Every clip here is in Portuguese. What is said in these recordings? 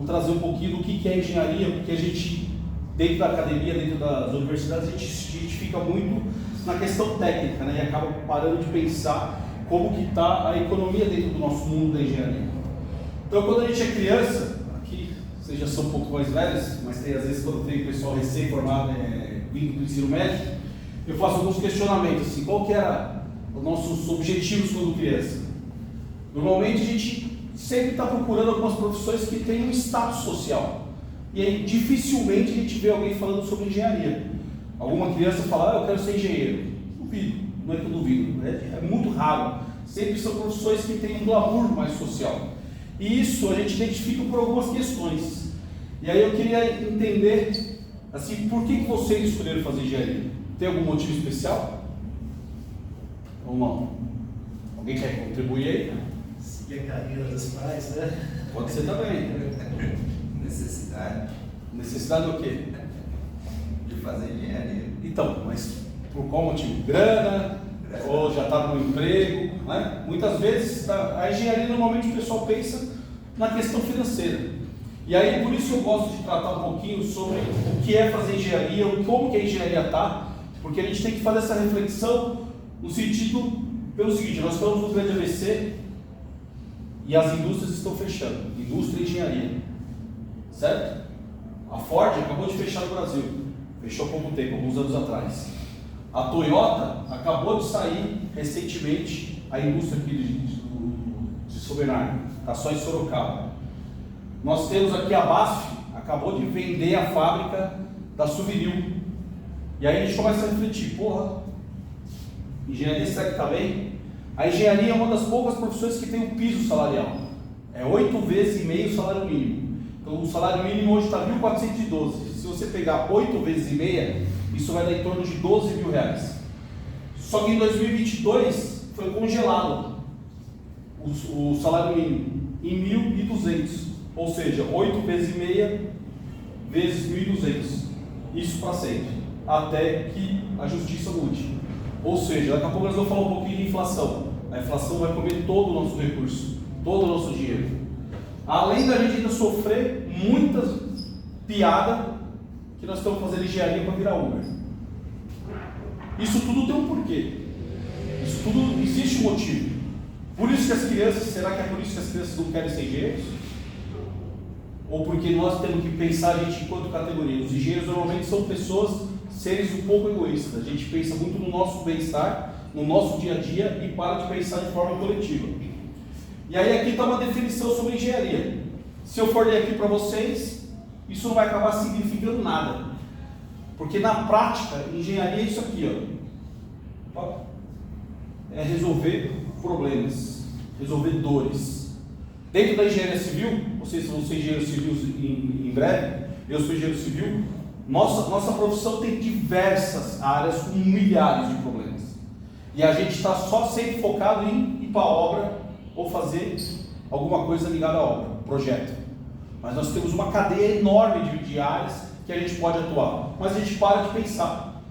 vou trazer um pouquinho do que é engenharia, porque a gente, dentro da academia, dentro das universidades, a gente fica muito na questão técnica, né? E acaba parando de pensar como que está a economia dentro do nosso mundo da engenharia. Então, quando a gente é criança, aqui vocês já são um pouco mais velhos, mas tem às vezes quando tem pessoal recém-formado, vindo do ensino médio, eu faço alguns questionamentos, assim, qual que era os nossos objetivos quando criança? Normalmente a gente sempre está procurando algumas profissões que têm um status social, e aí dificilmente a gente vê alguém falando sobre engenharia. Alguma criança fala, eu quero ser engenheiro. Duvido, não é que eu duvido, é muito raro. Sempre são profissões que têm um glamour mais social. E isso a gente identifica por algumas questões. E aí eu queria entender, assim, por que vocês escolheram fazer engenharia? Tem algum motivo especial? Ou não? Alguém quer contribuir aí? Seguir a carreira dos pais, né? Pode ser também. Necessidade Necessidade do quê? de fazer engenharia. Então, mas por qual motivo? Grana? Ou já está no emprego? Né? Muitas vezes a engenharia, normalmente o pessoal pensa na questão financeira. E aí, por isso eu gosto de tratar um pouquinho sobre o que é fazer engenharia, como que a engenharia está, porque a gente tem que fazer essa reflexão no sentido, pelo seguinte, nós estamos no grande ABC e as indústrias estão fechando, indústria e engenharia, certo? A Ford acabou de fechar no Brasil, fechou há pouco tempo, alguns anos atrás. A Toyota acabou de sair recentemente, a indústria aqui de São Bernardo, está só em Sorocaba. Nós temos aqui a BASF, acabou de vender a fábrica da Suvinil. E aí a gente começa a refletir, engenharia será que está bem? A engenharia é uma das poucas profissões que tem um piso salarial. É 8,5 vezes o salário mínimo. Então o salário mínimo hoje está 1.412. Se você pegar 8,5 vezes, isso vai dar em torno de 12 mil reais. Só que em 2022 foi congelado o salário mínimo em 1.200. Ou seja, 8,5 vezes 1.200. Isso para sempre, até que a justiça mude. Ou seja, daqui a pouco nós vamos falar um pouquinho de inflação. A inflação vai comer todo o nosso recurso, todo o nosso dinheiro. Além da gente ainda sofrer muitas piadas que nós estamos fazendo engenharia para virar Uber. Isso tudo tem um porquê. Isso tudo existe um motivo. Por isso que as crianças, será que é por isso que as crianças não querem ser engenheiros? Ou porque nós temos que pensar a gente enquanto categoria? Os engenheiros normalmente são pessoas, seres um pouco egoístas. A gente pensa muito no nosso bem-estar, no nosso dia a dia e para de pensar de forma coletiva. E aí aqui está uma definição sobre engenharia. Se eu for ler aqui para vocês, isso não vai acabar significando nada. Porque na prática, engenharia é isso aqui, ó. É resolver problemas, resolver dores. Dentro da engenharia civil, vocês vão ser engenheiros civis em breve, eu sou engenheiro civil, nossa profissão tem diversas áreas com milhares de problemas. E a gente está só sempre focado em ir para a obra ou fazer alguma coisa ligada à obra, projeto. Mas nós temos uma cadeia enorme de áreas que a gente pode atuar. Mas a gente para de pensar.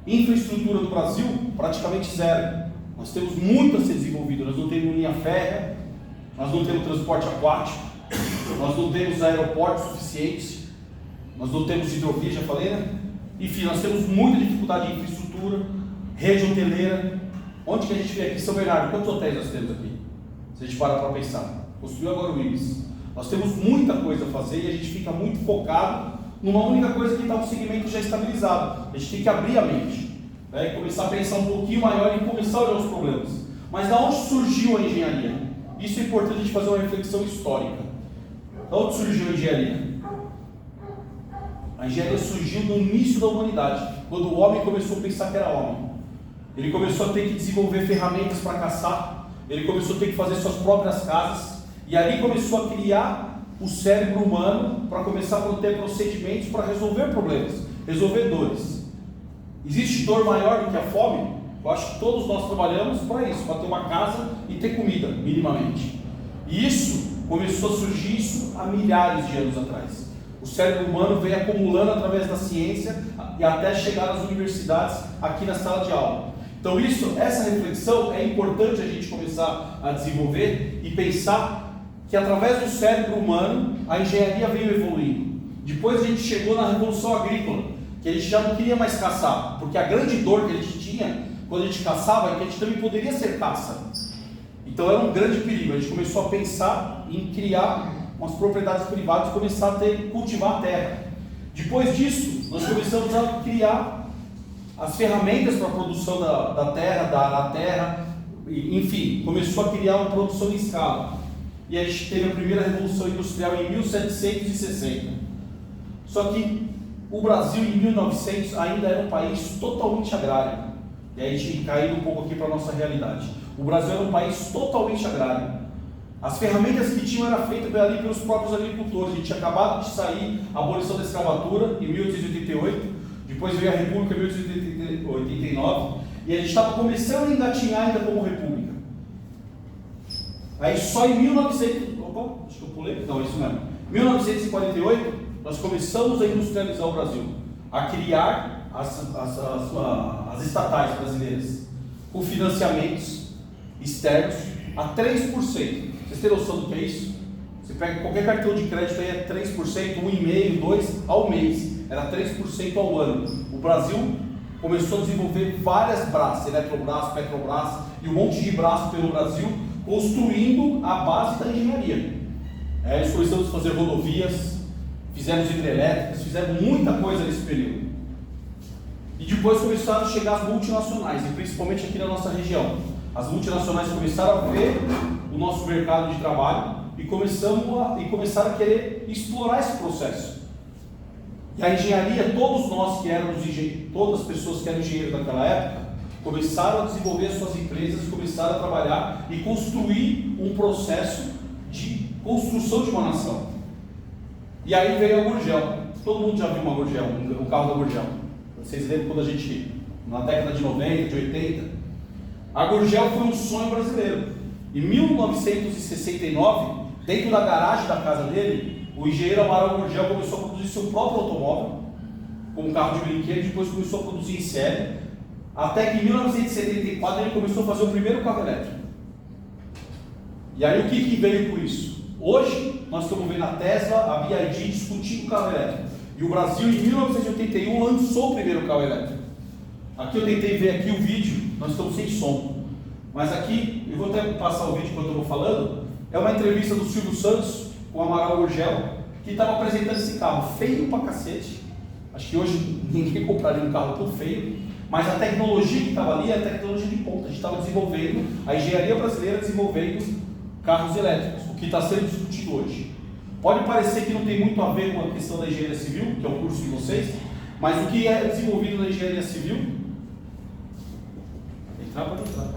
Infraestrutura do Brasil, praticamente zero. Nós temos muito a ser desenvolvido. Nós não temos linha férrea, nós não temos transporte aquático, nós não temos aeroportos suficientes, nós não temos hidrovia, já falei, né? Enfim, nós temos muita dificuldade em infraestrutura, rede hoteleira. Onde que a gente vê aqui? São Bernardo, quantos hotéis nós temos aqui? Se a gente parar para pensar. Construiu agora o Ibis. Nós temos muita coisa a fazer e a gente fica muito focado numa única coisa que está um segmento já estabilizado. A gente tem que abrir a mente, né? E começar a pensar um pouquinho maior e começar a olhar os problemas. Mas da onde surgiu a engenharia? Isso é importante a gente fazer uma reflexão histórica. Da onde surgiu a engenharia? A engenharia surgiu no início da humanidade, quando o homem começou a pensar que era homem. Ele começou a ter que desenvolver ferramentas para caçar, ele começou a ter que fazer suas próprias casas, e ali começou a criar o cérebro humano para começar a ter procedimentos para resolver problemas, resolver dores. Existe dor maior do que a fome? Eu acho que todos nós trabalhamos para isso, para ter uma casa e ter comida, minimamente. E isso começou a surgir há milhares de anos atrás. O cérebro humano veio acumulando através da ciência e até chegar às universidades aqui na sala de aula. Então essa reflexão é importante a gente começar a desenvolver e pensar que através do cérebro humano a engenharia veio evoluindo. Depois a gente chegou na Revolução Agrícola, que a gente já não queria mais caçar, porque a grande dor que a gente tinha quando a gente caçava é que a gente também poderia ser caça. Então era um grande perigo. A gente começou a pensar em criar umas propriedades privadas e começar a cultivar a terra. Depois disso, nós começamos a criar as ferramentas para a produção da terra, da arar a terra, enfim, começou a criar uma produção em escala. E a gente teve a primeira Revolução Industrial em 1760. Só que o Brasil em 1900 ainda era um país totalmente agrário. E aí a gente caiu um pouco aqui para a nossa realidade. O Brasil era um país totalmente agrário. As ferramentas que tinham eram feitas ali pelos próprios agricultores. A gente tinha acabado de sair a abolição da escravatura em 1888, depois veio a República em 1889, e a gente estava começando a engatinhar ainda como república. Aí só em 1900... Opa, acho que eu pulei. Não, isso mesmo. 1948, nós começamos a industrializar o Brasil, a criar as estatais brasileiras, com financiamentos externos a 3%. Vocês têm noção do que é isso? Você pega qualquer cartão de crédito aí, é 3%, 1,5%, 2% ao mês, era 3% ao ano. O Brasil começou a desenvolver várias braças, Eletrobras, Petrobras e um monte de braços pelo Brasil, construindo a base da engenharia. Eles começaram a fazer rodovias, fizemos hidrelétricas, fizemos muita coisa nesse período. E depois começaram a chegar as multinacionais, e principalmente aqui na nossa região. As multinacionais começaram a ver o nosso mercado de trabalho e começaram a querer explorar esse processo. E a engenharia, todos nós que éramos engenheiros, todas as pessoas que eram engenheiros naquela época, começaram a desenvolver as suas empresas, começaram a trabalhar e construir um processo de construção de uma nação. E aí veio a Gurgel. Todo mundo já viu uma Gurgel, um carro da Gurgel. Vocês lembram quando a gente, na década de 90, de 80, a Gurgel foi um sonho brasileiro. Em 1969, dentro da garagem da casa dele, o engenheiro Amaral Gurgel começou a produzir seu próprio automóvel, com um carro de brinquedo, depois começou a produzir em série, até que em 1974 ele começou a fazer o primeiro carro elétrico. E aí o que veio com isso? Hoje nós estamos vendo a Tesla, a BYD discutindo o carro elétrico. E o Brasil em 1981 lançou o primeiro carro elétrico. Aqui eu tentei ver aqui o vídeo, nós estamos sem som. Mas aqui, eu vou até passar o vídeo enquanto eu vou falando, é uma entrevista do Silvio Santos com o Amaral Gurgel, que estava apresentando esse carro feio pra cacete. Acho que hoje ninguém compraria um carro tão feio, mas a tecnologia que estava ali é a tecnologia de ponta. A gente estava desenvolvendo, a engenharia brasileira desenvolvendo carros elétricos, o que está sendo discutido hoje. Pode parecer que não tem muito a ver com a questão da engenharia civil, que é o curso de vocês, mas o que é desenvolvido na engenharia civil... Entrar, pode entrar.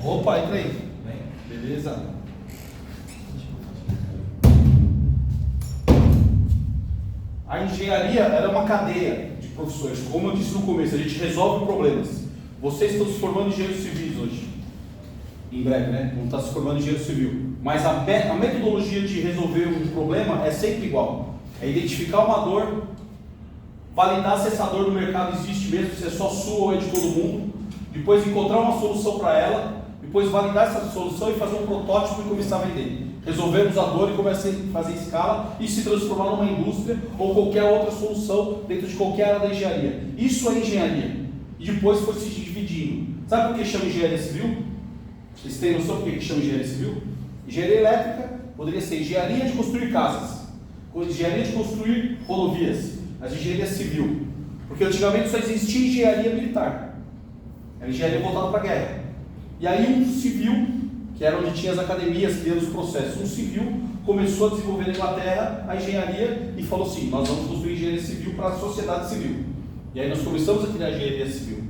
Opa, entra aí. Beleza. A engenharia era uma cadeia de profissões. Como eu disse no começo, a gente resolve problemas. Vocês estão se formando em engenheiros civis hoje. Em breve, né? Vão estar se formando em engenheiro civil. Mas a metodologia de resolver um problema é sempre igual. É identificar uma dor, validar se essa dor no mercado existe mesmo, se é só sua ou é de todo mundo. Depois encontrar uma solução para ela, depois validar essa solução e fazer um protótipo e começar a vender. Resolvemos a dor e começar a fazer escala e se transformar numa indústria ou qualquer outra solução dentro de qualquer área da engenharia. Isso é engenharia. E depois foi se dividindo. Sabe por que chama engenharia civil? Vocês têm noção por que chama engenharia civil? Engenharia elétrica poderia ser engenharia de construir casas, engenharia de construir rodovias, mas engenharia civil. Porque antigamente só existia engenharia militar. Era engenharia voltada para a guerra. E aí um civil, que era onde tinha as academias criando os processos, um civil começou a desenvolver na Inglaterra a engenharia e falou assim, nós vamos construir engenharia civil para a sociedade civil. E aí nós começamos a criar a engenharia civil.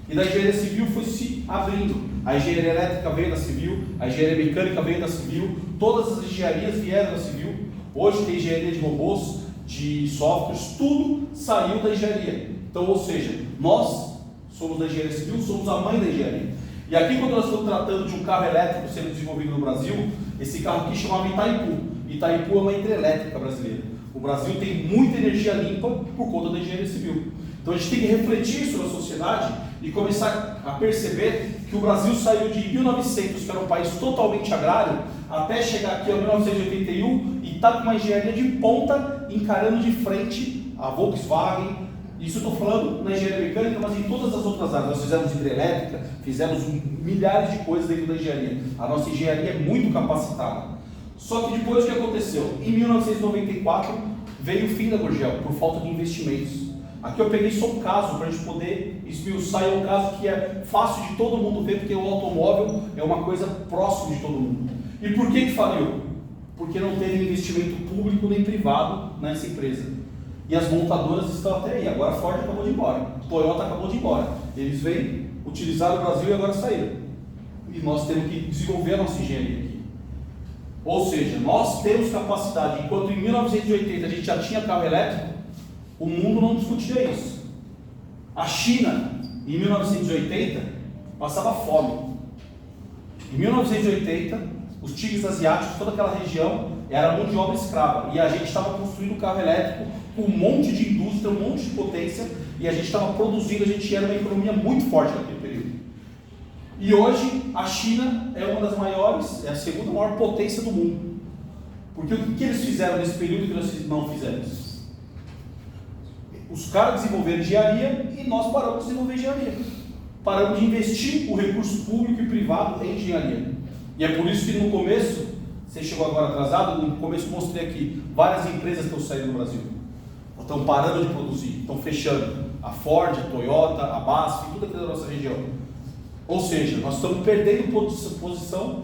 E da engenharia civil foi se abrindo. A engenharia elétrica veio da civil, a engenharia mecânica veio da civil, todas as engenharias vieram da civil. Hoje tem engenharia de robôs, de softwares, tudo saiu da engenharia. Então, ou seja, nós somos da engenharia civil, somos a mãe da engenharia. E aqui, quando nós estamos tratando de um carro elétrico sendo desenvolvido no Brasil, esse carro aqui chamava Itaipu. Itaipu é uma hidrelétrica brasileira. O Brasil tem muita energia limpa por conta da engenharia civil. Então a gente tem que refletir isso na sociedade e começar a perceber que que o Brasil saiu de 1900, que era um país totalmente agrário, até chegar aqui em 1981 e está com uma engenharia de ponta encarando de frente a Volkswagen. Isso eu estou falando na engenharia mecânica, mas em todas as outras áreas. Nós fizemos hidrelétrica, fizemos milhares de coisas dentro da engenharia. A nossa engenharia é muito capacitada. Só que depois o que aconteceu? Em 1994 veio o fim da Gurgel, por falta de investimentos. Aqui eu peguei só um caso para a gente poder esmiuçar, é um caso que é fácil de todo mundo ver, porque o automóvel é uma coisa próxima de todo mundo. E por que faliu? Porque não teve investimento público nem privado nessa empresa. E as montadoras estão até aí. Agora a Ford acabou de ir embora, a Toyota acabou de ir embora. Eles vêm, utilizaram o Brasil e agora saíram. E nós temos que desenvolver a nossa engenharia aqui. Ou seja, nós temos capacidade. Enquanto em 1980 a gente já tinha carro elétrico, o mundo não discutia isso. A China, em 1980, passava fome. Em 1980, os tigres asiáticos, toda aquela região, era mão de obra escrava. E a gente estava construindo carro elétrico com um monte de indústria, um monte de potência, e a gente estava produzindo, a gente era uma economia muito forte naquele período. E hoje, a China é uma das maiores, é a segunda maior potência do mundo. Porque o que eles fizeram nesse período que nós não fizemos? Os caras desenvolveram engenharia e nós paramos de desenvolver engenharia. Paramos de investir o recurso público e privado em engenharia. E é por isso que no começo, você chegou agora atrasado, no começo eu mostrei aqui, várias empresas estão saindo do Brasil. Estão parando de produzir, estão fechando. A Ford, a Toyota, a BASF, tudo aqui da nossa região. Ou seja, nós estamos perdendo posição,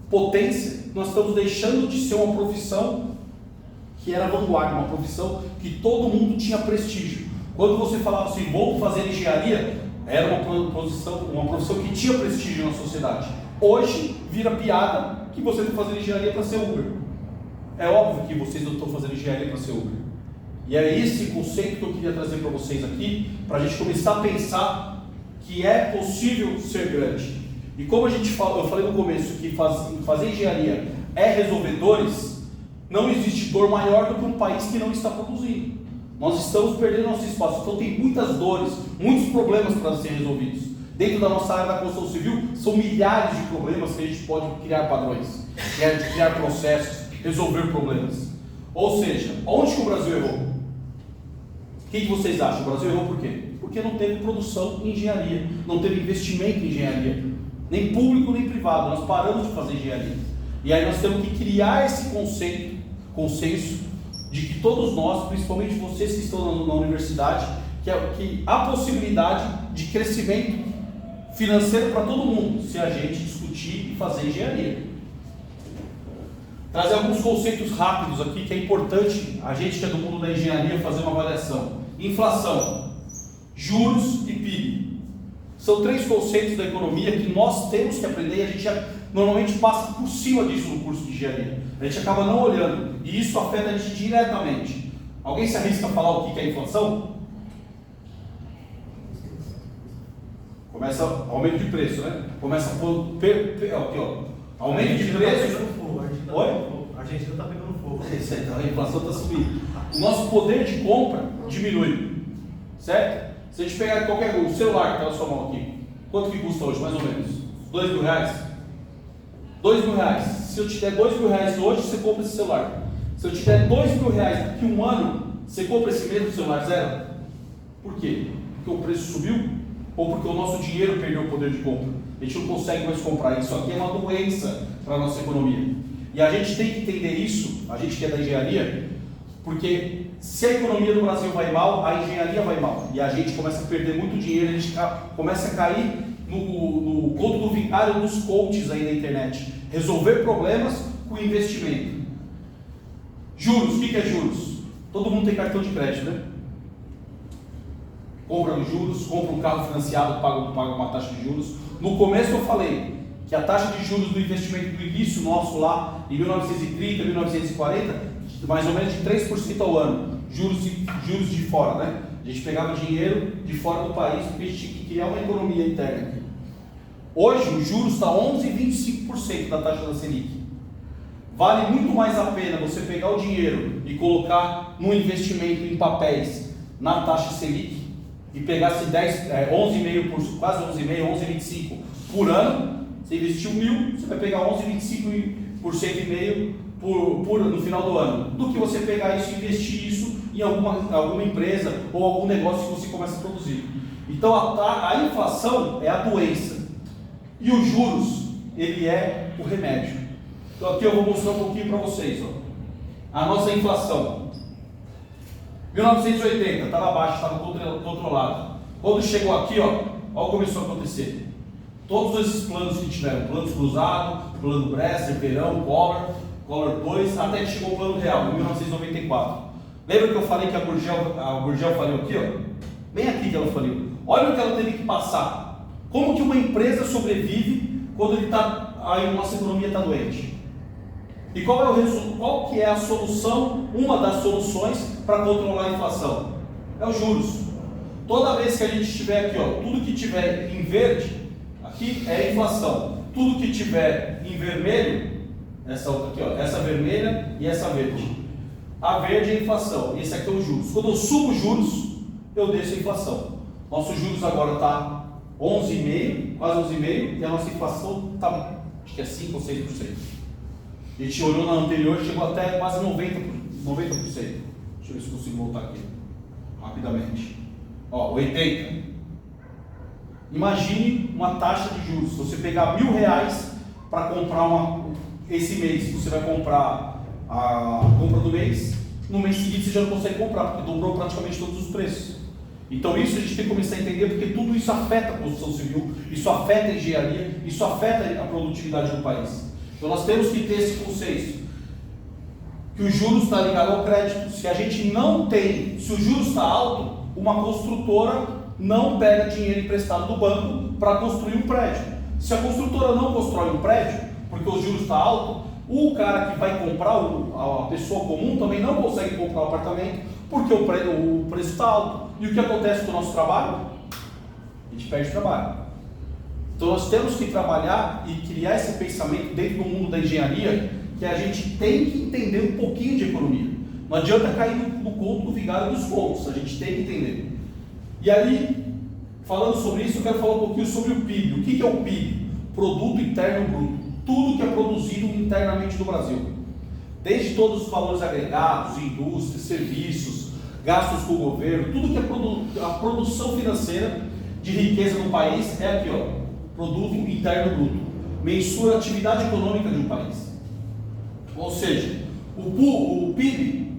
potência, nós estamos deixando de ser uma profissão que era vanguarda, uma profissão que todo mundo tinha prestígio. Quando você falava assim, vou fazer engenharia, era uma profissão que tinha prestígio na sociedade. Hoje, vira piada que você está fazendo engenharia para ser Uber. É óbvio que vocês não estão fazendo engenharia para ser Uber. E é esse conceito que eu queria trazer para vocês aqui, para a gente começar a pensar que é possível ser grande. E como eu falei no começo que fazer engenharia é resolver dores, não existe dor maior do que um país que não está produzindo. Nós estamos perdendo nosso espaço, então tem muitas dores, muitos problemas para serem resolvidos. Dentro da nossa área da construção civil, são milhares de problemas que a gente pode criar padrões, criar processos, resolver problemas. Ou seja, onde que o Brasil errou? O que vocês acham? O Brasil errou por quê? Porque não teve produção em engenharia, não teve investimento em engenharia, nem público nem privado. Nós paramos de fazer engenharia. E aí nós temos que criar esse consenso de que todos nós, principalmente vocês que estão na universidade, que há possibilidade de crescimento financeiro para todo mundo, se a gente discutir e fazer engenharia. Trazer alguns conceitos rápidos aqui, que é importante a gente que é do mundo da engenharia fazer uma avaliação. Inflação, juros e PIB. São três conceitos da economia que nós temos que aprender e a gente normalmente passa por cima disso no curso de engenharia. A gente acaba não olhando e isso afeta a gente diretamente. Alguém se arrisca a falar o que é inflação? Começa aumento de preço, né? Começa por aqui, ó. Aumento de preço. Oi? A Argentina está pegando fogo. Então, a inflação está subindo. O nosso poder de compra diminui, certo? Se a gente pegar qualquer o celular que está na sua mão aqui, quanto que custa hoje, mais ou menos? R$2.000? R$2.000. Se eu te der R$2.000 hoje, você compra esse celular. Se eu te der R$2.000 daqui a um ano, você compra esse mesmo celular zero? Por quê? Porque o preço subiu? Ou porque o nosso dinheiro perdeu o poder de compra? A gente não consegue mais comprar. Isso aqui é uma doença para a nossa economia. E a gente tem que entender isso, a gente que é da engenharia, porque se a economia do Brasil vai mal, a engenharia vai mal. E a gente começa a perder muito dinheiro, a gente começa a cair no conto do vigário dos coaches aí na internet. Resolver problemas com investimento. Juros, o que é juros? Todo mundo tem cartão de crédito, né? Compra os juros, compra um carro financiado, paga uma taxa de juros. No começo eu falei que a taxa de juros do investimento do início nosso lá, em 1930, 1940, mais ou menos de 3% ao ano, juros de fora, né? A gente pegava dinheiro de fora do país porque a gente tinha que criar uma economia interna aqui. Hoje o juros está 11,25% da taxa da Selic. Vale muito mais a pena você pegar o dinheiro e colocar no investimento em papéis na taxa Selic e pegasse 11,5%, quase 11,5%, 11,25% por ano, você investiu 1.000, você vai pegar 11,25% e meio no final do ano, do que você pegar isso e investir isso em alguma empresa ou algum negócio que você começa a produzir. Então a inflação é a doença e os juros, ele é o remédio. Então aqui eu vou mostrar um pouquinho para vocês, ó. A nossa inflação 1980 estava baixo, estava controlado. Quando chegou aqui, ó, olha o que começou a acontecer. Todos esses planos que tiveram, planos cruzados, plano Bresser, Verão, Collor 2, até que chegou o plano real, em 1994. Lembra que eu falei que a Gurgel faliu aqui, ó? Bem aqui que ela faliu. Olha o que ela teve que passar. Como que uma empresa sobrevive quando a nossa economia está doente? E qual que é a solução, uma das soluções para controlar a inflação? É os juros. Toda vez que a gente tiver aqui, ó, tudo que tiver em verde, aqui é a inflação. Tudo que tiver em vermelho, essa outra aqui, ó, essa vermelha e essa verde. A verde é a inflação, esse aqui é os juros. Quando eu subo os juros, eu desço a inflação. Nossos juros agora está 11,5%, quase 11,5%, e a nossa inflação está, acho que é 5 ou 6%. A gente olhou na anterior, chegou até quase 90%. Deixa eu ver se consigo voltar aqui, rapidamente. Ó, 80%. Imagine uma taxa de juros. Se você pegar R$1.000 para comprar esse mês, você vai comprar a compra do mês, no mês seguinte você já não consegue comprar, porque dobrou praticamente todos os preços. Então isso a gente tem que começar a entender, porque tudo isso afeta a construção civil, isso afeta a engenharia, isso afeta a produtividade do país. Então nós temos que ter esse conceito, que o juros está ligado ao crédito. Se a gente não tem, se o juros está alto, uma construtora não pega dinheiro emprestado do banco para construir um prédio. Se a construtora não constrói um prédio, porque o juros está alto, o cara que vai comprar, a pessoa comum, também não consegue comprar o apartamento, porque o preço está alto. E o que acontece com o nosso trabalho? A gente perde trabalho. Então nós temos que trabalhar e criar esse pensamento dentro do mundo da engenharia, que a gente tem que entender um pouquinho de economia. Não adianta cair no conto do vigário dos contos, a gente tem que entender. E aí, falando sobre isso, eu quero falar um pouquinho sobre o PIB. O que é o PIB? Produto Interno Bruto. Tudo que é produzido internamente no Brasil. Desde todos os valores agregados, indústria, serviços, gastos com o governo, tudo que é a produção financeira de riqueza no país é aqui, ó, Produto Interno Bruto. Mensura a atividade econômica de um país. Ou seja, o PIB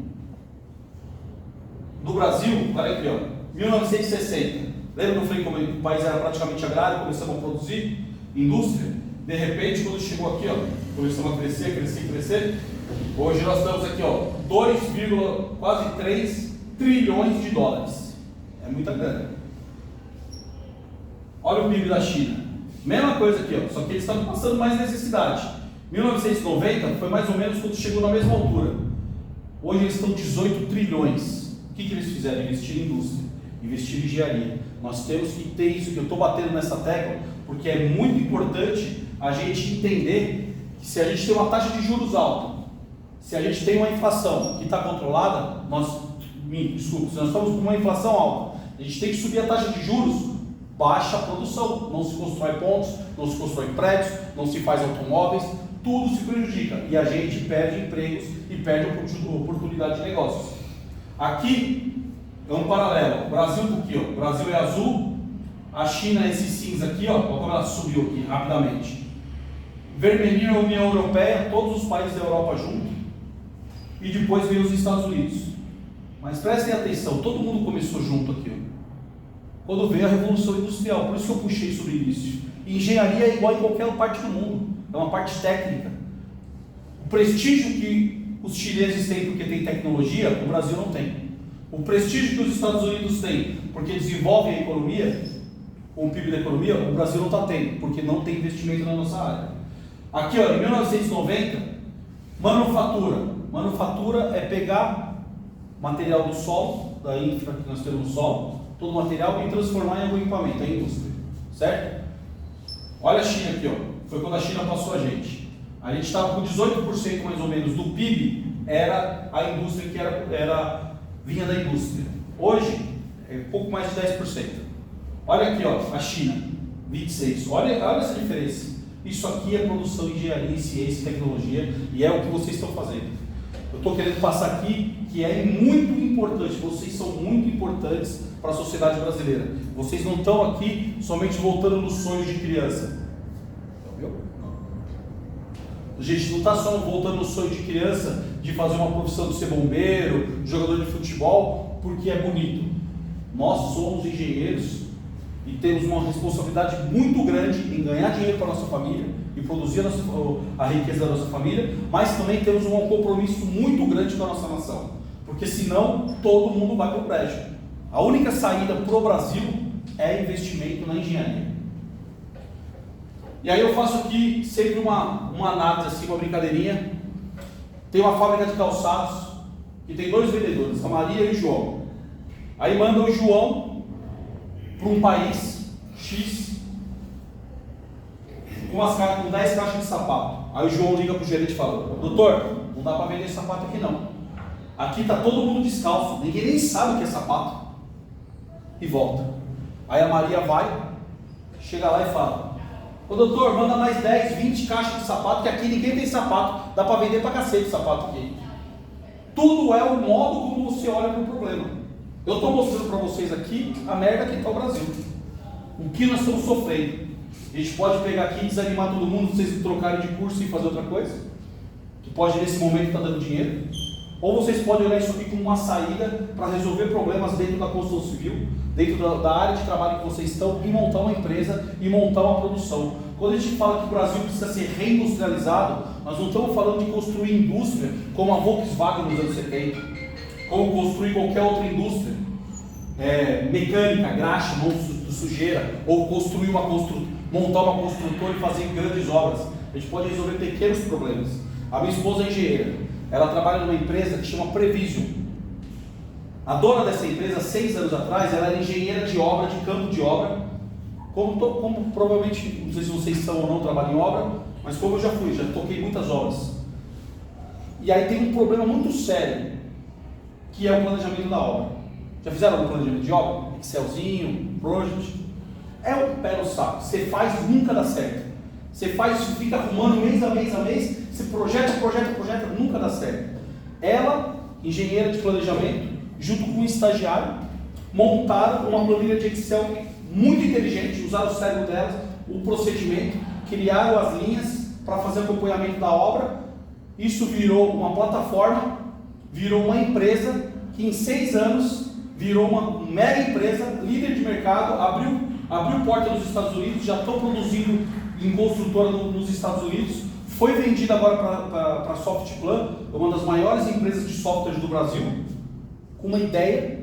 do Brasil, olha aqui, ó, 1960. Lembra que eu falei como o país era praticamente agrário, começamos a produzir indústria? De repente, quando chegou aqui, ó, começamos a crescer. Hoje nós estamos aqui, ó, quase 3 trilhões de dólares. É muita grana. Olha o PIB da China. Mesma coisa aqui, ó, só que eles estão passando mais necessidade. 1990 foi mais ou menos quando chegou na mesma altura. Hoje eles estão 18 trilhões. O que eles fizeram? Investir em indústria, investir em engenharia. Nós temos que ter isso, que eu estou batendo nessa tecla, porque é muito importante a gente entender que se a gente tem uma taxa de juros alta, se a gente tem uma inflação que está controlada, se nós estamos com uma inflação alta, a gente tem que subir a taxa de juros, baixa a produção, não se constrói pontos, não se constrói prédios, não se faz automóveis, tudo se prejudica e a gente perde empregos e perde oportunidade de negócios. Aqui é um paralelo, o Brasil aqui, ó, o Brasil é azul, a China é esse cinza aqui, ó, olha como ela subiu aqui rapidamente. Vermelhinho é a União Europeia, todos os países da Europa juntos, e depois vem os Estados Unidos. Mas prestem atenção, todo mundo começou junto aqui, ó. Quando veio a Revolução Industrial, por isso que eu puxei sobre isso. Engenharia é igual em qualquer parte do mundo, é uma parte técnica. O prestígio que os chineses têm porque tem tecnologia, o Brasil não tem. O prestígio que os Estados Unidos têm porque desenvolvem a economia, o PIB da economia, o Brasil não está tendo, porque não tem investimento na nossa área. Aqui, ó, em 1990, manufatura. Manufatura é pegar material do solo, da infra que nós temos no solo, todo o material, e transformar em algum equipamento, a indústria, certo? Olha a China aqui, ó, foi quando a China passou a gente. A gente estava com 18% mais ou menos do PIB, era a indústria que vinha da indústria. Hoje, é pouco mais de 10%. Olha aqui, ó, a China. 26. Olha essa diferença. Isso aqui é produção, engenharia, ciência e tecnologia, e é o que vocês estão fazendo. Eu estou querendo passar aqui que é muito importante, vocês são muito importantes para a sociedade brasileira. Vocês não estão aqui somente voltando nos sonhos de criança. Viu? A gente não está só voltando no sonho de criança de fazer uma profissão de ser bombeiro, jogador de futebol, porque é bonito. Nós somos engenheiros e temos uma responsabilidade muito grande em ganhar dinheiro para a nossa família e produzir a riqueza da nossa família, mas também temos um compromisso muito grande com a nossa nação, porque senão todo mundo vai para o prédio. A única saída para o Brasil é investimento na engenharia. E aí eu faço aqui sempre uma análise, assim, uma brincadeirinha. Tem uma fábrica de calçados que tem 2 vendedores, a Maria e o João. Aí manda o João para um país X com 10 caixas de sapato. Aí o João liga para o gerente e fala: doutor, não dá para vender sapato aqui não. Aqui está todo mundo descalço, ninguém nem sabe o que é sapato. E volta. Aí a Maria vai, chega lá e fala: ô doutor, manda mais 10, 20 caixas de sapato, que aqui ninguém tem sapato, dá para vender para cacete sapato aqui. Tudo é o modo como você olha para o problema. Eu estou mostrando para vocês aqui a merda que está o Brasil. O que nós estamos sofrendo. A gente pode pegar aqui e desanimar todo mundo, vocês trocarem de curso e fazer outra coisa, que pode nesse momento estar dando dinheiro. Ou vocês podem olhar isso aqui como uma saída para resolver problemas dentro da construção civil, dentro da área de trabalho que vocês estão, e montar uma empresa e montar uma produção. Quando a gente fala que o Brasil precisa ser reindustrializado, nós não estamos falando de construir indústria como a Volkswagen nos anos 70, como construir qualquer outra indústria, mecânica, graxa, mão de sujeira, ou construir montar uma construtora e fazer grandes obras. A gente pode resolver pequenos problemas. A minha esposa é engenheira, ela trabalha numa empresa que chama Prevision. A dona dessa empresa, 6 anos atrás, ela era engenheira de obra, de campo de obra, como provavelmente, não sei se vocês são ou não, trabalham em obra, mas como eu já fui, já toquei muitas obras. E aí tem um problema muito sério, que é o planejamento da obra. Já fizeram um planejamento de obra? Excelzinho, Project? É um pé no saco. Você faz, nunca dá certo. Você faz, fica arrumando mês a mês, você projeta, nunca dá certo. Ela, engenheira de planejamento, junto com um estagiário, montaram uma planilha de Excel muito inteligente, usaram o cérebro delas, o procedimento, criaram as linhas para fazer acompanhamento da obra. Isso virou uma plataforma, virou uma empresa que em 6 anos virou uma mega empresa, líder de mercado, abriu porta nos Estados Unidos, já estão produzindo em construtora nos Estados Unidos, foi vendida agora para a Softplan, uma das maiores empresas de software do Brasil, com uma ideia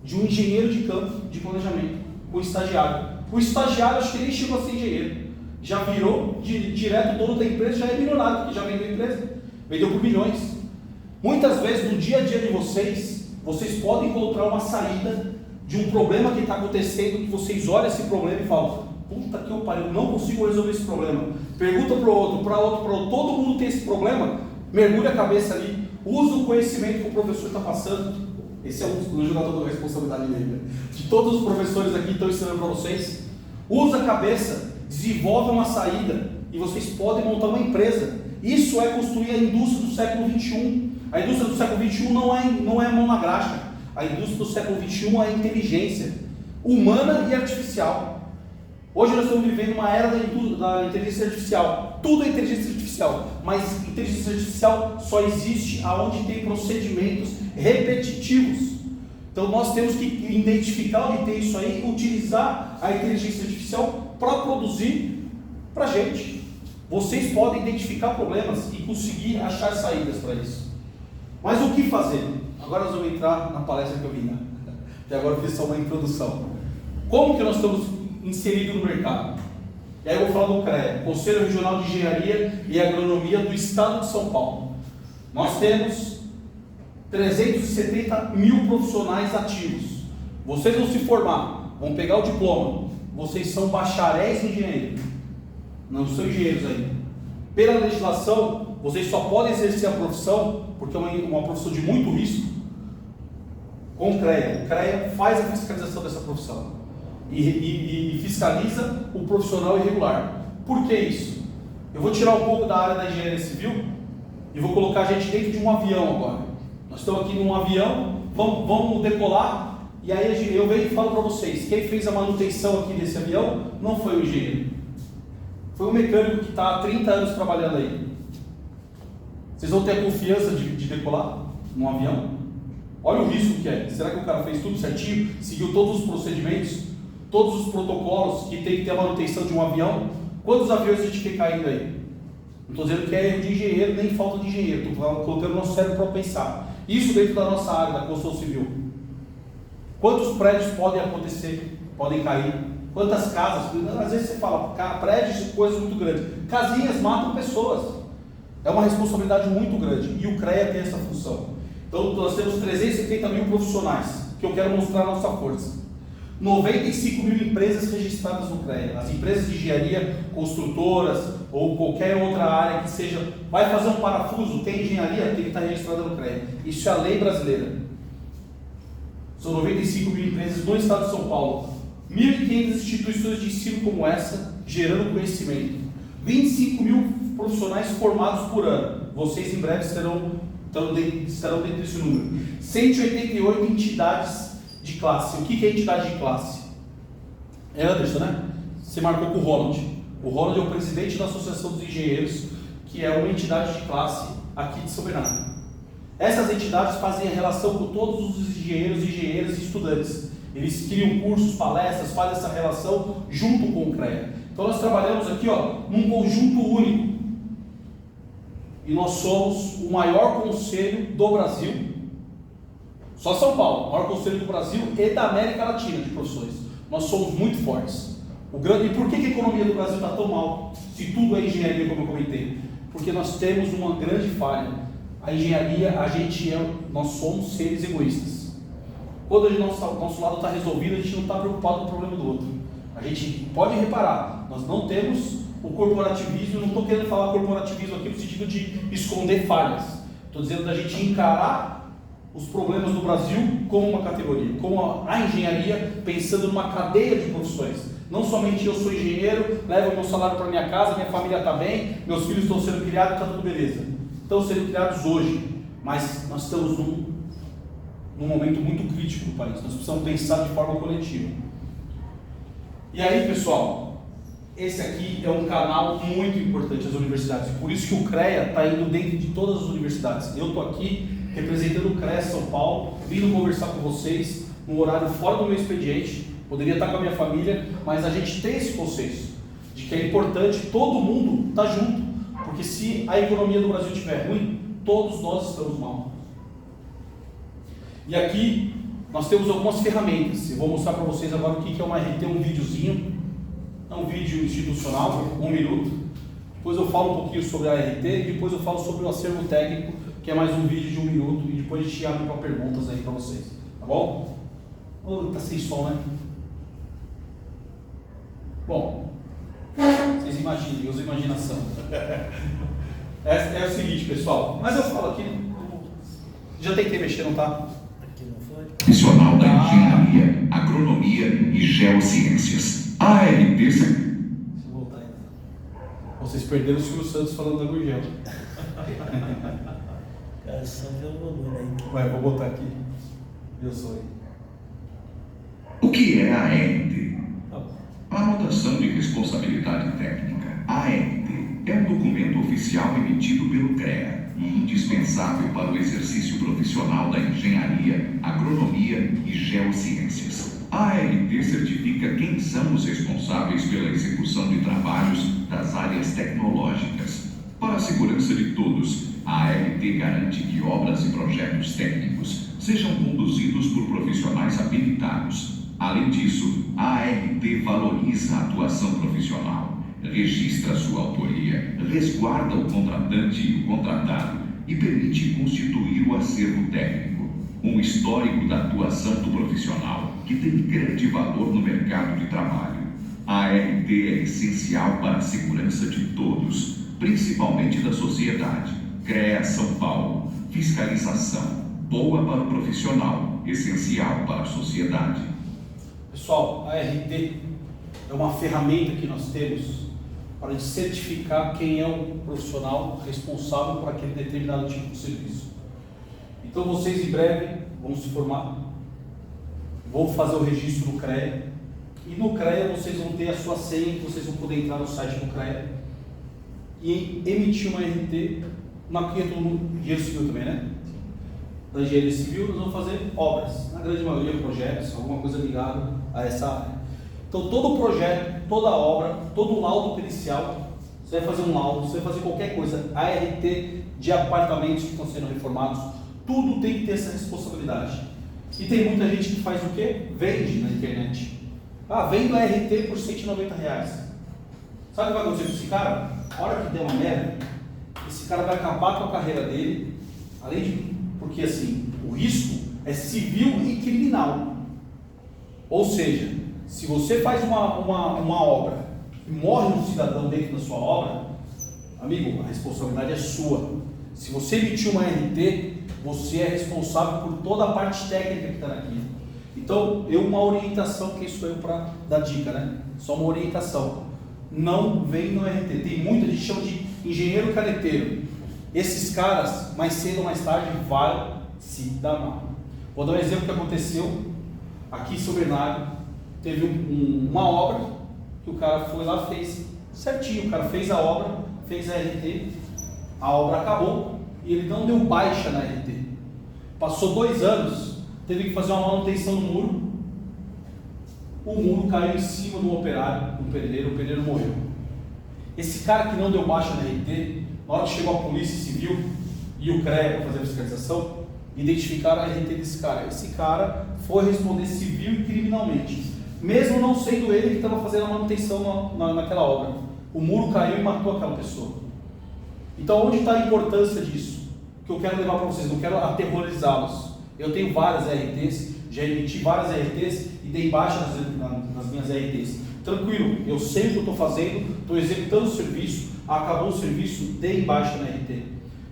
de um engenheiro de campo de planejamento, com o estagiário. O estagiário, acho que nem chegou a ser engenheiro, já virou direto dono da empresa, já é milionário, porque já vendeu a empresa, vendeu por milhões. Muitas vezes no dia a dia de vocês podem encontrar uma saída de um problema que está acontecendo, que vocês olham esse problema e falam: puta que eu pariu, não consigo resolver esse problema. Pergunta para o outro, todo mundo tem esse problema, mergulha a cabeça ali, usa o conhecimento que o professor está passando. Esse é um jogador da responsabilidade dele, né? De todos os professores aqui estão ensinando para vocês. Usa a cabeça, desenvolve uma saída e vocês podem montar uma empresa. Isso é construir a indústria do século XXI. A indústria do século XXI não é mão na graxa. A indústria do século XXI é inteligência humana e artificial. Hoje nós estamos vivendo uma era da inteligência artificial. Tudo é inteligência artificial, mas inteligência artificial só existe aonde tem procedimentos repetitivos. Então nós temos que identificar onde tem isso aí, utilizar a inteligência artificial para produzir para a gente. Vocês podem identificar problemas e conseguir achar saídas para isso. Mas o que fazer? Agora nós vamos entrar na palestra que eu vim. Até agora eu fiz só uma introdução. Como que nós estamos inseridos no mercado? E aí eu vou falar do CREA, Conselho Regional de Engenharia e Agronomia do Estado de São Paulo. Nós temos 370 mil profissionais ativos. Vocês vão se formar, vão pegar o diploma. Vocês são bacharéis em engenharia. Não são engenheiros ainda. Pela legislação, vocês só podem exercer a profissão, porque é uma profissão de muito risco, com o CREA. O CREA faz a fiscalização dessa profissão. e fiscaliza o profissional irregular. Por que isso? Eu vou tirar um pouco da área da engenharia civil e vou colocar a gente dentro de um avião agora. Nós estamos aqui num avião, vamos decolar, e aí eu venho e falo para vocês, quem fez a manutenção aqui desse avião não foi o engenheiro, foi o mecânico que está há 30 anos trabalhando aí. Vocês vão ter a confiança de decolar num avião? Olha o risco que é. Será que o cara fez tudo certinho? Seguiu todos os procedimentos? Todos os protocolos que tem que ter a manutenção de um avião? Quantos aviões a gente quer caindo aí? Não estou dizendo que é erro de engenheiro, nem falta de engenheiro. Estou colocando o nosso cérebro para pensar. Isso dentro da nossa área, da construção civil. Quantos prédios podem acontecer? Podem cair? Quantas casas? Às vezes você fala, prédios, coisas muito grandes. Casinhas matam pessoas. É uma responsabilidade muito grande. E o CREA tem essa função. Então, nós temos 370 mil profissionais, que eu quero mostrar a nossa força. 95 mil empresas registradas no CREA. As empresas de engenharia, construtoras ou qualquer outra área que seja, vai fazer um parafuso, tem engenharia, tem que estar registrada no CREA. Isso é a lei brasileira. São 95 mil empresas no estado de São Paulo. 1.500 instituições de ensino como essa, gerando conhecimento. 25 mil profissionais formados por ano. Vocês em breve estarão dentro desse número. 188 entidades de classe. O que é entidade de classe? É Anderson, né? Você marcou com o Roland. O Roland é o presidente da Associação dos Engenheiros, que é uma entidade de classe aqui de São Bernardo. Essas entidades fazem a relação com todos os engenheiros, engenheiras e estudantes. Eles criam cursos, palestras, fazem essa relação junto com o CREA. Então nós trabalhamos aqui num conjunto único. E nós somos o maior conselho do Brasil. Só São Paulo, o maior conselho do Brasil e da América Latina de profissões. Nós somos muito fortes. E por que a economia do Brasil está tão mal? Se tudo é engenharia, como eu comentei. Porque nós temos uma grande falha. A engenharia, nós somos seres egoístas. Quando o nosso lado está resolvido, a gente não está preocupado com o problema do outro. A gente pode reparar, nós não temos o corporativismo, eu não estou querendo falar corporativismo aqui no sentido de esconder falhas. Estou dizendo da gente encarar os problemas do Brasil como uma categoria, como a engenharia, pensando numa cadeia de profissões. Não somente eu sou engenheiro, levo o meu salário para minha casa, minha família está bem, meus filhos estão sendo criados, está tudo beleza. Estão sendo criados hoje, mas nós estamos num momento muito crítico do país. Nós precisamos pensar de forma coletiva. E aí, pessoal, esse aqui é um canal muito importante das universidades. Por isso que o CREA está indo dentro de todas as universidades. Eu estou aqui representando o CREA São Paulo, vindo conversar com vocês num horário fora do meu expediente. Poderia estar com a minha família, mas a gente tem esse consenso de que é importante todo mundo estar junto. Porque se a economia do Brasil estiver ruim, todos nós estamos mal. E aqui nós temos algumas ferramentas. Eu vou mostrar para vocês agora o que é uma RT, um videozinho. É um vídeo institucional, 1 minuto. Depois eu falo um pouquinho sobre a RT e depois eu falo sobre o acervo técnico, que é mais um vídeo de 1 minuto. E depois a gente abre para perguntas aí para vocês. Tá bom? Tá sem som, né? Bom, vocês imaginem, usa imaginação. É o seguinte, pessoal, mas eu falo aqui, já tentei mexer, não tá? Profissional da Engenharia, Agronomia e Geociências. ART. Deixa eu voltar aí. Vocês perderam o Silvio Santos falando da Gurgel. Cara, só vê o volume aí. Vai, vou botar aqui. Eu sou aí. O que é a ART? Anotação de responsabilidade técnica. A ART é um documento oficial emitido pelo CREA e indispensável para o exercício profissional da engenharia, agronomia e geociências. A ART certifica quem são os responsáveis pela execução de trabalhos das áreas tecnológicas. Para a segurança de todos, a ART garante que obras e projetos técnicos sejam conduzidos por profissionais habilitados. Além disso, a ART valoriza a atuação profissional, registra sua autoria, resguarda o contratante e o contratado e permite constituir o acervo técnico, um histórico da atuação do profissional que tem grande valor no mercado de trabalho. A ART é essencial para a segurança de todos, principalmente da sociedade. CREA São Paulo, fiscalização, boa para o profissional, essencial para a sociedade. Pessoal, a RT é uma ferramenta que nós temos para certificar quem é o profissional responsável por aquele determinado tipo de serviço. Então vocês em breve vão se formar, vão fazer o registro no CREA, e no CREA vocês vão ter a sua senha, vocês vão poder entrar no site do CREA e emitir uma RT, uma que entra no engenheiro civil também, né? Da engenharia civil, nós vamos fazer obras, na grande maioria projetos, alguma coisa ligada a essa área. Então todo projeto, toda obra, todo laudo pericial, você vai fazer um laudo, você vai fazer qualquer coisa, ART de apartamentos que estão sendo reformados, tudo tem que ter essa responsabilidade. E tem muita gente que faz o quê? Vende na internet. Ah, vendo a RT por R$190. Sabe o que vai acontecer com esse cara? A hora que der uma merda, esse cara vai acabar com a carreira dele, além de... Porque assim, o risco é civil e criminal. Ou seja, se você faz uma obra e morre um cidadão dentro da sua obra, amigo, a responsabilidade é sua. Se você emitir uma RT, você é responsável por toda a parte técnica que está naquilo. Então, uma orientação, que isso eu para dar dica, né? Só uma orientação. Não vem no RT. Tem muita gente que chama de engenheiro caneteiro. Esses caras, mais cedo ou mais tarde, vai se dar mal. Vou dar um exemplo que aconteceu aqui em São Bernardo. Teve uma obra que o cara foi lá, fez certinho. O cara fez a obra, fez a RT, a obra acabou e ele não deu baixa na RT. Passou 2 anos, teve que fazer uma manutenção no muro. O muro caiu em cima do operário, do pedreiro, o pedreiro morreu. Esse cara que não deu baixa na RT, na hora que chegou a polícia civil e o CREA para fazer a fiscalização, identificaram a RT desse cara. Esse cara foi responder civil e criminalmente, mesmo não sendo ele que estava fazendo a manutenção naquela obra. O muro caiu e matou aquela pessoa. Então, onde está a importância disso? Que eu quero levar para vocês, não quero aterrorizá-los. Eu tenho várias RTs, já emiti várias RTs e dei baixa nas minhas RTs. Tranquilo, eu sei o que eu estou fazendo, estou executando o serviço, acabou o serviço, dei baixa na RT.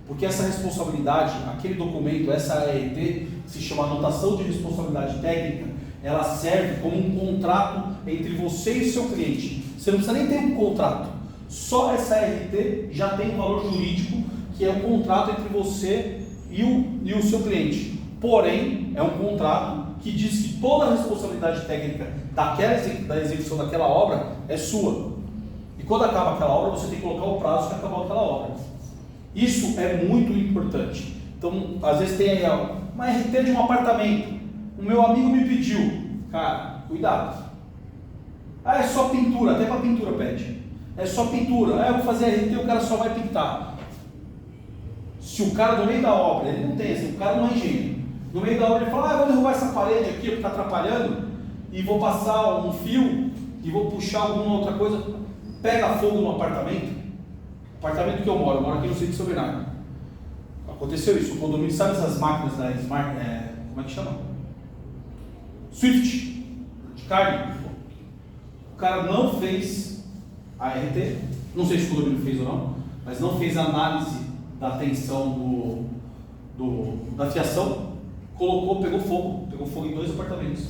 Porque essa responsabilidade, aquele documento, essa ART, que se chama Anotação de Responsabilidade Técnica, ela serve como um contrato entre você e seu cliente. Você não precisa nem ter um contrato. Só essa ART já tem um valor jurídico, que é um contrato entre você e o seu cliente. Porém, é um contrato que diz que toda a responsabilidade técnica da execução daquela obra é sua. E quando acaba aquela obra, você tem que colocar o prazo que acabou aquela obra. Isso é muito importante. Então, às vezes tem aí uma RT de um apartamento. O meu amigo me pediu, cara, cuidado. Ah, é só pintura, até para pintura pede. É só pintura. Ah, eu vou fazer RT, o cara só vai pintar. Se o cara no meio da obra, ele não tem assim, o cara não é engenheiro. No meio da obra ele fala, eu vou derrubar essa parede aqui que está atrapalhando e vou passar um fio e vou puxar alguma outra coisa. Pega fogo no apartamento que eu moro aqui no centro de São Bernardo. Aconteceu isso, o condomínio, sabe essas máquinas da Smart, como é que chama? Swift, de carne. O cara não fez a RT, não sei se o condomínio fez ou não, mas não fez a análise da tensão da fiação, pegou fogo em 2 apartamentos.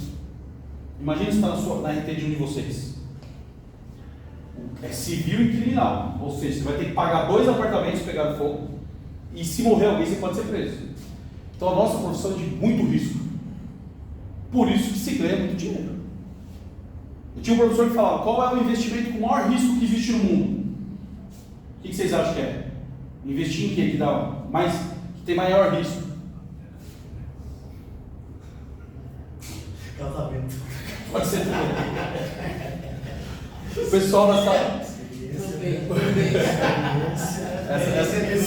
Imagina se está na RT de um de vocês. É civil e criminal, ou seja, você vai ter que pagar 2 apartamentos pegaram fogo, e se morrer alguém você pode ser preso. Então a nossa profissão é de muito risco, por isso que se ganha muito dinheiro. Eu tinha um professor que falava, qual é o investimento com o maior risco que existe no mundo? O que vocês acham que é? Investir em quê? Que tem maior risco? Casamento. Pode ser também. O pessoal da sala. Esse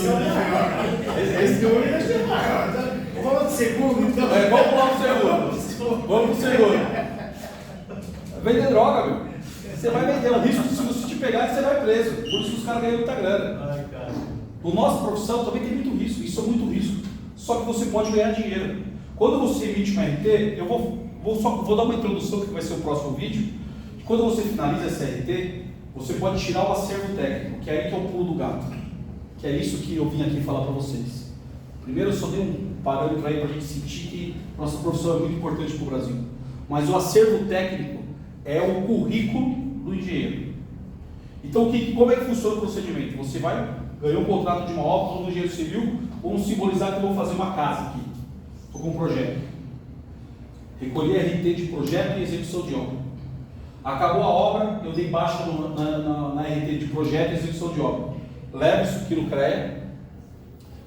é o maior. Esse é o maior. Vamos pro segundo, então. Vamos lá pro segundo. Vender droga, meu. Você vai vender. O risco, se você te pegar, você vai preso. Por isso que os caras ganham muita grana. Ai, cara. No nossa profissão também tem muito risco. Isso é muito risco. Só que você pode ganhar dinheiro. Quando você emite uma RT, eu vou dar uma introdução que vai ser o próximo vídeo. Quando você finaliza essa RT, você pode tirar o acervo técnico, que é aí que é o pulo do gato. Que é isso que eu vim aqui falar para vocês. Primeiro eu só dei um parâmetro aí para a gente sentir que nossa profissão é muito importante para o Brasil. mas o acervo técnico é o currículo do engenheiro. Então, como é que funciona o procedimento? Você ganhou um contrato de uma obra como engenheiro civil, vamos simbolizar que eu vou fazer uma casa aqui. Estou com um projeto. Recolhi RT de projeto e execução de obra. Acabou a obra, eu dei baixa na RT de projeto e execução de obra. Levo isso aqui no CREA,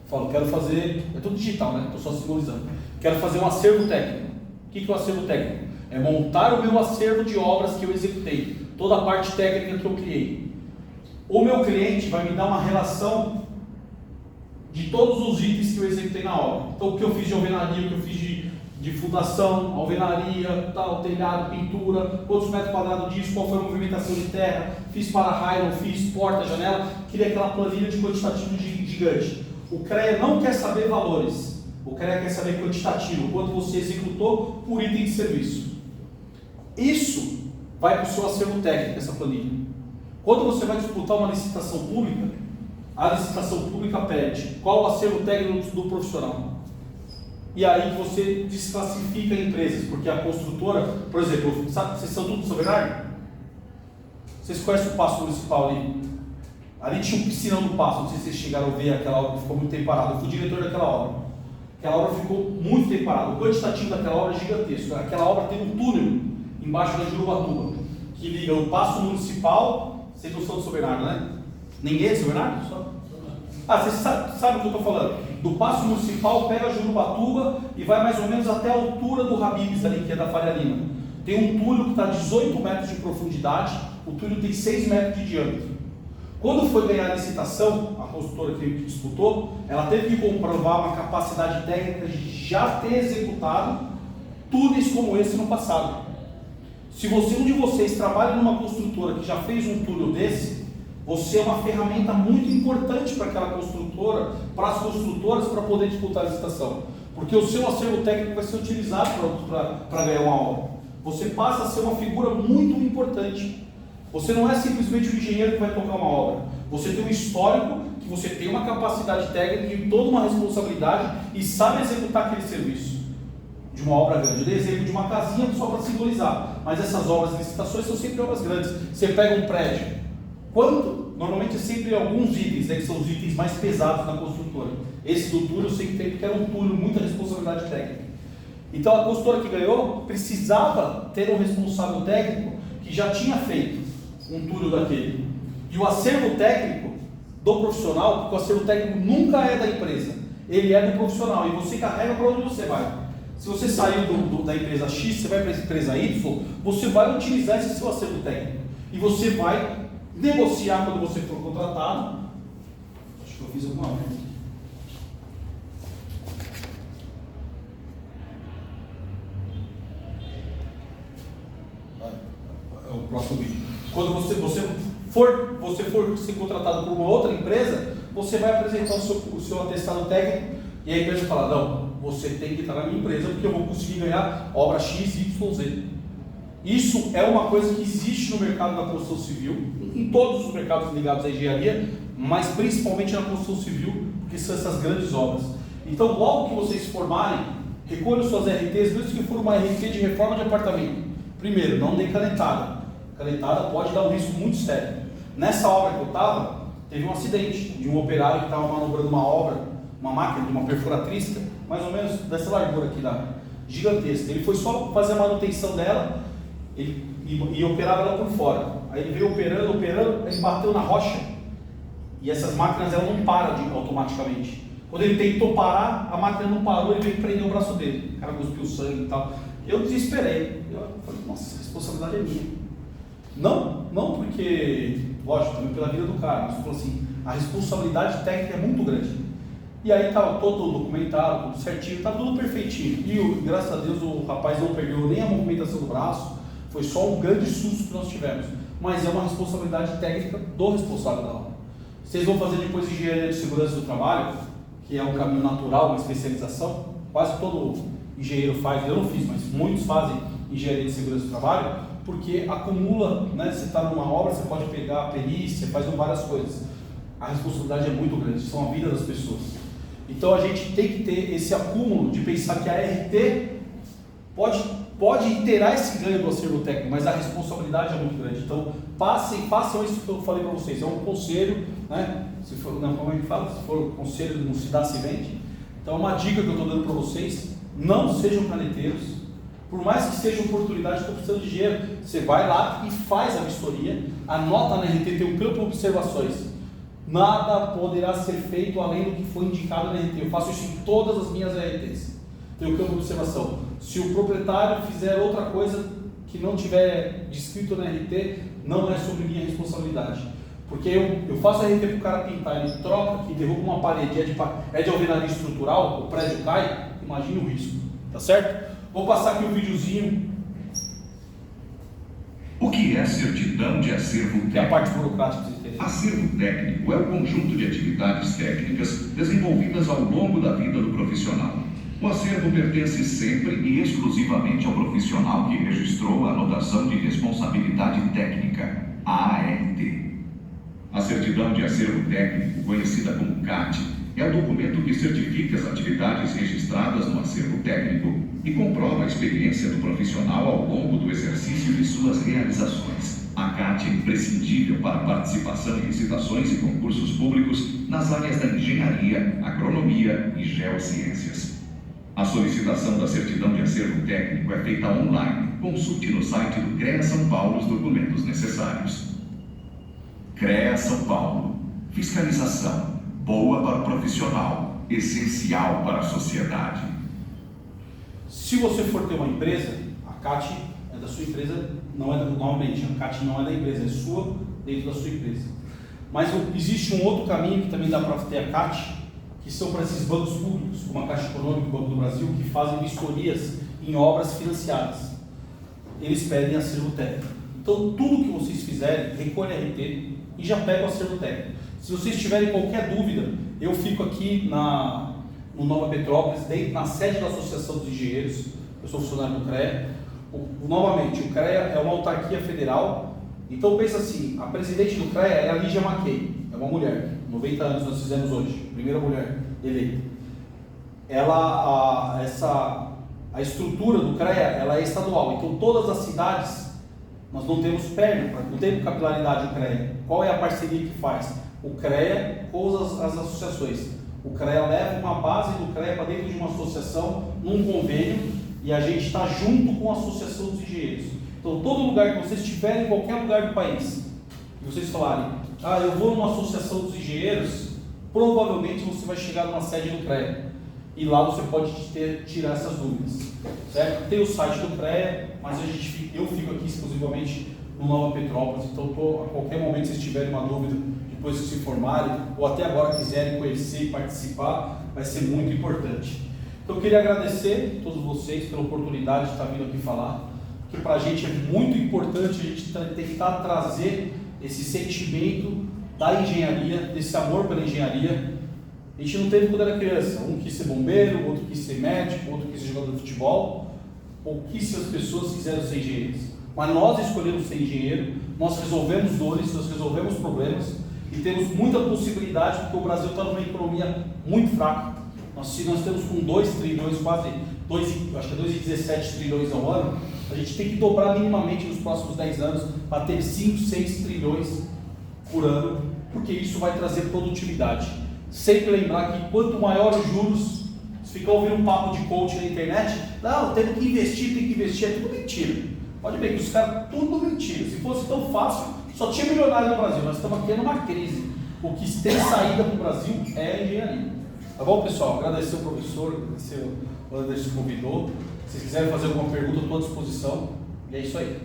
falo, quero fazer, é tudo digital, né? Estou só simbolizando. Quero fazer um acervo técnico. O que é o acervo técnico? É montar o meu acervo de obras que eu executei, toda a parte técnica que eu criei. O meu cliente vai me dar uma relação de todos os itens que eu executei na obra. Então, o que eu fiz de alvenaria, o que eu fiz de fundação, alvenaria, tal, telhado, pintura, quantos metros quadrados disso, qual foi a movimentação de terra, fiz para-raio, fiz porta, janela, queria aquela planilha de quantitativo gigante. O CREA não quer saber valores, o CREA quer saber quantitativo, quanto você executou por item de serviço. Isso vai para o seu acervo técnico, essa planilha. Quando você vai disputar uma licitação pública, a licitação pública pede qual o acervo técnico do profissional. E aí você desclassifica empresas, porque a construtora, por exemplo, sabe, vocês são tudo do São Bernardo? Vocês conhecem o Paço Municipal ali? Ali tinha um piscinão do Paço, não sei se vocês chegaram a ver aquela obra que ficou muito tempo parada. Eu fui diretor daquela obra. Aquela obra ficou muito tempo parada. O quantitativo daquela obra é gigantesco. Aquela obra tem um túnel embaixo da Jurubatuba, que liga o Paço Municipal, vocês não são do São Bernardo, né? Ninguém é de São Bernardo? Só? Vocês sabem o que eu estou falando. Do Paço Municipal, pega a Jurubatuba e vai mais ou menos até a altura do Habib's ali, que é da Faria Lima. Tem um túnel que está a 18 metros de profundidade, o túnel tem 6 metros de diâmetro. Quando foi ganhar a licitação, a construtora que disputou, ela teve que comprovar uma capacidade técnica de já ter executado túneis como esse no passado. Se um de vocês trabalha numa construtora que já fez um túnel desse, você é uma ferramenta muito importante para aquela construtora, para as construtoras, para poder disputar a licitação. Porque o seu acervo técnico vai ser utilizado para ganhar uma obra. Você passa a ser uma figura muito importante. Você não é simplesmente o engenheiro que vai tocar uma obra. Você tem um histórico, que você tem uma capacidade técnica e toda uma responsabilidade e sabe executar aquele serviço de uma obra grande. Eu dei exemplo de uma casinha só para simbolizar, mas essas obras de licitações são sempre obras grandes. Você pega um prédio, quanto? Normalmente é sempre alguns itens, né, que são os itens mais pesados na construtora. Esse do túnel eu sei que tem, porque era um túnel, muita responsabilidade técnica. Então a construtora que ganhou precisava ter um responsável técnico que já tinha feito um túnel daquele. E o acervo técnico do profissional, porque o acervo técnico nunca é da empresa, ele é do profissional e você carrega para onde você vai. Se você saiu da empresa X, você vai para a empresa Y, você vai utilizar esse seu acervo técnico. E você vai negociar quando você for contratado. Acho que eu fiz alguma coisa. É o próximo vídeo. Quando você for ser contratado por uma outra empresa, você vai apresentar o seu atestado técnico e a empresa fala, não, você tem que estar na minha empresa porque eu vou conseguir ganhar obra X, Y, Z. Isso é uma coisa que existe no mercado da construção civil, em todos os mercados ligados à engenharia, mas principalmente na construção civil, porque são essas grandes obras. Então, logo que vocês se formarem, recolham suas RTs, mesmo que for uma RT de reforma de apartamento. Primeiro, não dê canetada. Canetada pode dar um risco muito sério. Nessa obra que eu estava, teve um acidente de um operário que estava manobrando uma obra, uma máquina de uma perfuratriz, mais ou menos dessa largura aqui, gigantesca. Ele foi só fazer a manutenção dela e operava ela por fora. Aí ele veio operando, ele bateu na rocha e essas máquinas elas não param automaticamente. Quando ele tentou parar, a máquina não parou, ele veio prender o braço dele. O cara cuspiu sangue e tal. Eu desesperei. Eu falei, nossa, a responsabilidade é minha. Não porque, lógico, também pela vida do cara, mas falou assim, a responsabilidade técnica é muito grande. E aí estava todo documentado, tudo certinho, estava tudo perfeitinho. E graças a Deus o rapaz não perdeu nem a movimentação do braço, foi só um grande susto que nós tivemos. Mas é uma responsabilidade técnica do responsável da obra. Vocês vão fazer depois engenharia de segurança do trabalho, que é um caminho natural, uma especialização, quase todo engenheiro faz, eu não fiz, mas muitos fazem engenharia de segurança do trabalho, porque acumula, né? Você está numa obra, você pode pegar a perícia, faz várias coisas. A responsabilidade é muito grande, são a vida das pessoas. Então a gente tem que ter esse acúmulo de pensar que a RT pode iterar esse ganho do acervo técnico, mas a responsabilidade é muito grande. Então, façam isso que eu falei para vocês. É um conselho, né? Se for, não, como é que fala? Se for conselho, não se dá, se vende. Então, uma dica que eu estou dando para vocês: não sejam caneteiros. Por mais que seja oportunidade, estou precisando de dinheiro, você vai lá e faz a vistoria, anota na RT, tem um campo de observações. Nada poderá ser feito além do que foi indicado na RT. Eu faço isso em todas as minhas RTs. Tem o campo de observação. Se o proprietário fizer outra coisa que não tiver descrito na RT, não é sobre minha responsabilidade. Porque eu faço a RT para o cara pintar, ele troca, que derruba uma parede, é de alvenaria estrutural, o prédio cai, imagine o risco. Tá certo? Vou passar aqui um videozinho. O que é certidão de acervo técnico? Que é a parte burocrática que vocês entendem. Acervo técnico é o conjunto de atividades técnicas desenvolvidas ao longo da vida do profissional. O acervo pertence sempre e exclusivamente ao profissional que registrou a anotação de responsabilidade técnica, a ART. A certidão de acervo técnico, conhecida como CAT, é o documento que certifica as atividades registradas no acervo técnico e comprova a experiência do profissional ao longo do exercício de suas realizações. A CAT é imprescindível para a participação em licitações e concursos públicos nas áreas da engenharia, agronomia e geociências. A solicitação da certidão de acervo técnico é feita online. Consulte no site do CREA São Paulo os documentos necessários. CREA São Paulo. Fiscalização. Boa para o profissional. Essencial para a sociedade. Se você for ter uma empresa, a CAT é da sua empresa, normalmente, a CAT não é da empresa, é sua dentro da sua empresa. Mas existe um outro caminho que também dá para ter a CAT, que são para esses bancos públicos, como a Caixa Econômica e o Banco do Brasil, que fazem vistorias em obras financiadas. Eles pedem acervo técnico. Então, tudo que vocês fizerem, recolhe a RT e já pega o acervo técnico. Se vocês tiverem qualquer dúvida, eu fico aqui no Nova Petrópolis, na sede da Associação dos Engenheiros. Eu sou funcionário do CREA. Novamente, o CREA é uma autarquia federal. Então, pensa assim, a presidente do CREA é a Lígia Mackey, é uma mulher, 90 anos nós fizemos hoje, primeira mulher eleita. A estrutura do CREA, ela é estadual, então todas as cidades, nós não temos perna, não temos capilaridade o CREA. Qual é a parceria que faz? O CREA com as associações. O CREA leva uma base do CREA para dentro de uma associação, num convênio, e a gente está junto com a Associação dos Engenheiros. Então, todo lugar que vocês estiverem, em qualquer lugar do país, e vocês falarem, eu vou numa Associação dos Engenheiros, provavelmente você vai chegar numa sede do CREA. E lá você pode tirar essas dúvidas. Certo? Tem o site do CREA, mas eu fico aqui exclusivamente no Nova Petrópolis, então a qualquer momento, se vocês tiverem uma dúvida, depois que se formarem, ou até agora quiserem conhecer e participar, vai ser muito importante. Então eu queria agradecer a todos vocês pela oportunidade de estar vindo aqui falar, porque para a gente é muito importante a gente tentar trazer esse sentimento da engenharia, desse amor pela engenharia. A gente não teve quando era criança, um quis ser bombeiro, outro quis ser médico, outro quis ser jogador de futebol, pouquíssimas pessoas quiseram ser engenheiros. Mas nós escolhemos ser engenheiro, nós resolvemos dores, nós resolvemos problemas e temos muita possibilidade, porque o Brasil está numa economia muito fraca. Nós temos com 2 trilhões, quase, acho que é 2,17 trilhões ao ano, a gente tem que dobrar minimamente nos próximos 10 anos para ter 5, 6 trilhões por ano, porque isso vai trazer produtividade. Sempre lembrar que quanto maior os juros, se ficar ouvindo um papo de coach na internet, não, tem que investir, é tudo mentira. Pode ver que os caras, tudo mentira. Se fosse tão fácil, só tinha milionário no Brasil. Nós estamos aqui numa crise. O que tem saída para o Brasil é a engenharia. Tá bom, pessoal? Agradecer o professor, agradecer o Anderson que convidou. Se vocês quiserem fazer alguma pergunta, eu estou à disposição. E é isso aí.